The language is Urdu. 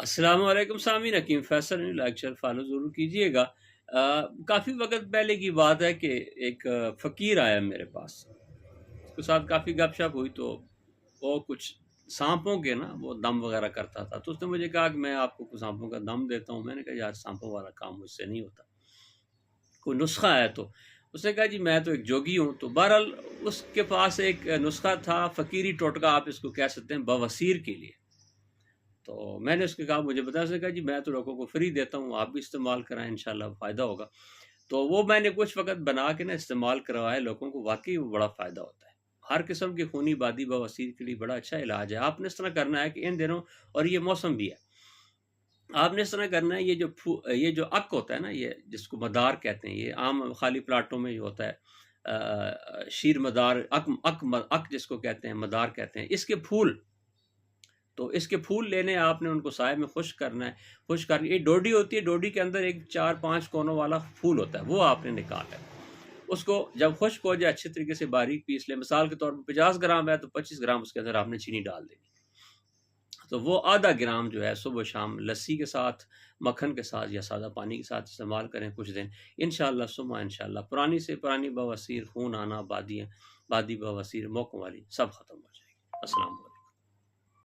السلام علیکم سامعین، حکیم فیصل لیکچر فالو ضرور کیجیے گا۔ کافی وقت پہلے کی بات ہے کہ ایک فقیر آیا میرے پاس، اس کے ساتھ کافی گپ شپ ہوئی تو وہ کچھ سانپوں کے نا وہ دم وغیرہ کرتا تھا، تو اس نے مجھے کہا کہ میں آپ کو کچھ سانپوں کا دم دیتا ہوں۔ میں نے کہا یار سانپوں والا کام مجھ سے نہیں ہوتا، کوئی نسخہ ہے؟ تو اس نے کہا جی میں تو ایک جوگی ہوں۔ تو بہرحال اس کے پاس ایک نسخہ تھا، فقیری ٹوٹکا آپ اس کو کہہ سکتے ہیں، بواسیر کے لیے۔ تو میں نے اس کے کہا مجھے بتا، اس نے کہا جی میں تو لوگوں کو فری دیتا ہوں، آپ بھی استعمال کرائیں، انشاءاللہ فائدہ ہوگا۔ تو وہ میں نے کچھ وقت بنا کے نا استعمال کروایا لوگوں کو، واقعی وہ بڑا فائدہ ہوتا ہے۔ ہر قسم کی خونی بادی بواسیر کے لیے بڑا اچھا علاج ہے۔ آپ نے اس طرح کرنا ہے کہ ان دنوں، اور یہ موسم بھی ہے، آپ نے اس طرح کرنا ہے، یہ جو اک ہوتا ہے نا، یہ جس کو مدار کہتے ہیں، یہ عام خالی پلاٹوں میں جو ہوتا ہے، شیر مدار، اک جس کو کہتے ہیں، مدار کہتے ہیں، اس کے پھول، تو اس کے پھول لینے، آپ نے ان کو سائے میں خشک کرنا ہے۔ خشک کر کے، یہ ڈوڈی ہوتی ہے، ڈوڈی کے اندر ایک 4-5 کونوں والا پھول ہوتا ہے، وہ آپ نے نکالا ہے۔ اس کو جب خشک ہو جائے اچھے طریقے سے باریک پیس لیں۔ مثال کے طور پر 50 گرام ہے تو 25 گرام اس کے اندر آپ نے چینی ڈال دینی۔ تو وہ آدھا گرام جو ہے صبح شام لسی کے ساتھ، مکھن کے ساتھ یا سادہ پانی کے ساتھ استعمال کریں کچھ دن، انشاءاللہ ثم انشاءاللہ پرانی سے پرانی بواسیر، خون آنا، بادی بواسیر، موقع والی، سب ختم ہو جائے گی۔ السلام علیکم۔